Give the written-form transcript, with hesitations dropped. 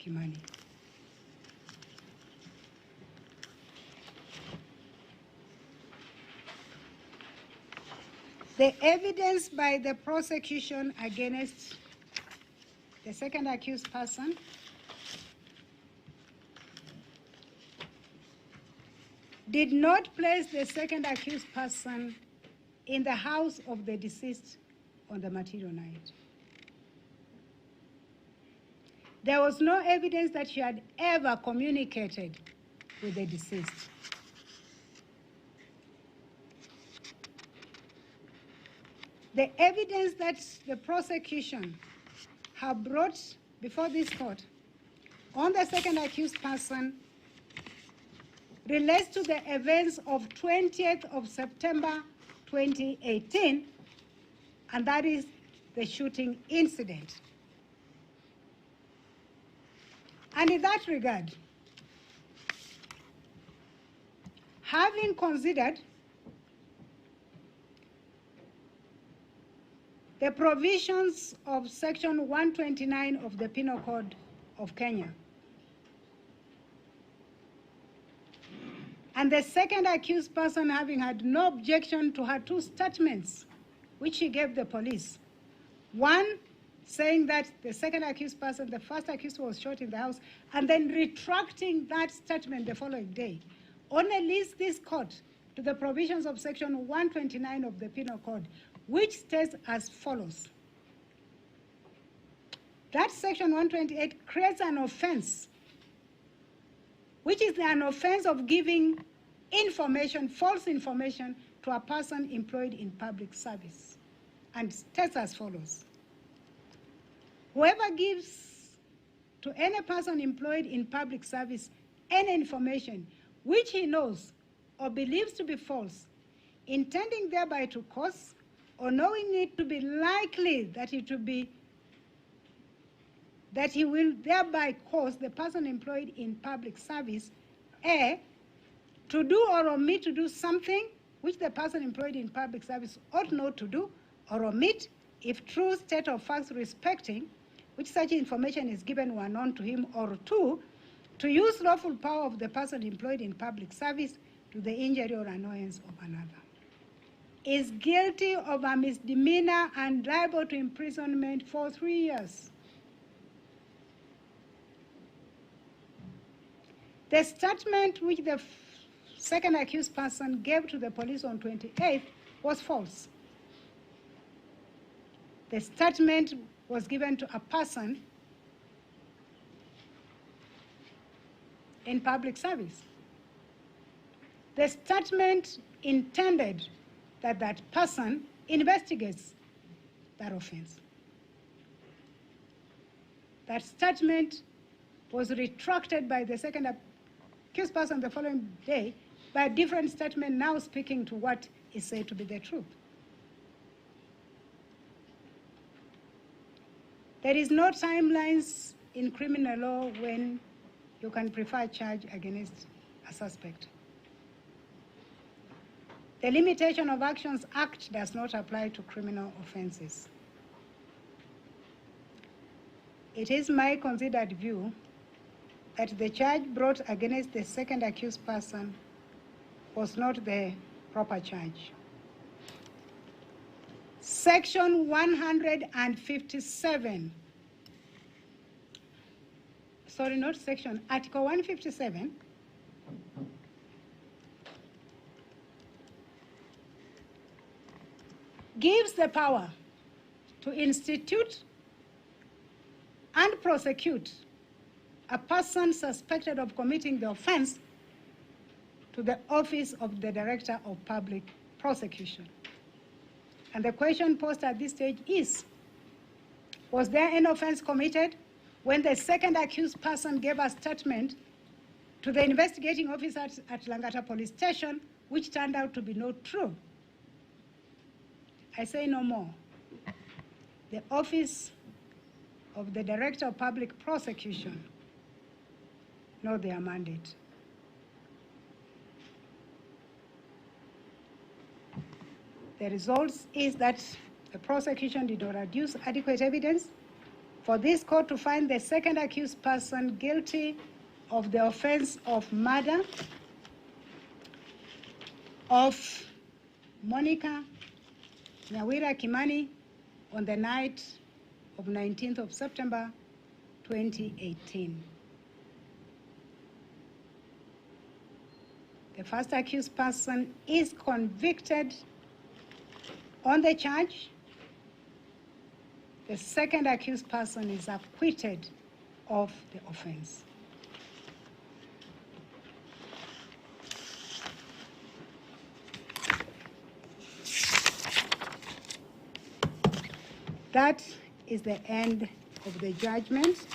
Kimani. The evidence by the prosecution against the second accused person did not place the second accused person in the house of the deceased on the material night. There was no evidence that she had ever communicated with the deceased. The evidence that the prosecution have brought before this court on the second accused person relates to the events of 20th of September 2018, and that is the shooting incident. And in that regard, having considered the provisions of Section 129 of the Penal Code of Kenya, and the second accused person having had no objection to her two statements which she gave the police, one saying that the second accused person, the first accused, was shot in the house, and then retracting that statement the following day, only leads this court to the provisions of Section 129 of the Penal Code, which states as follows. That Section 128 creates an offense, which is an offense of giving information, false information, to a person employed in public service, and states as follows. Whoever gives to any person employed in public service any information which he knows or believes to be false, intending thereby to cause or knowing it to be likely that he will thereby cause the person employed in public service, A, to do or omit to do something which the person employed in public service ought not to do or omit, if true state of facts respecting which such information is given were known to him, or two, to use lawful power of the person employed in public service to the injury or annoyance of another, is guilty of a misdemeanor and liable to imprisonment for 3 years. The statement which the second accused person gave to the police on 28th was false. The statement was given to a person in public service. The statement intended that that person investigates that offense. That statement was retracted by the second accused person the following day by a different statement now speaking to what is said to be the truth. There is no timelines in criminal law when you can prefer charge against a suspect. The Limitation of Actions Act does not apply to criminal offenses. It is my considered view that the charge brought against the second accused person was not the proper charge. Section 157, sorry, not section, Article 157 gives the power to institute and prosecute a person suspected of committing the offense to the office of the Director of Public Prosecution. And the question posed at this stage is, was there an offense committed when the second accused person gave a statement to the investigating officer at Langata Police Station, which turned out to be not true? I say no more. The office of the Director of Public Prosecution know their mandate. The result is that the prosecution did not adduce adequate evidence for this court to find the second accused person guilty of the offense of murder of Monica Nyawira Kimani on the night of 19th of September 2018. The first accused person is convicted on the charge. The second accused person is acquitted of the offense. That is the end of the judgment.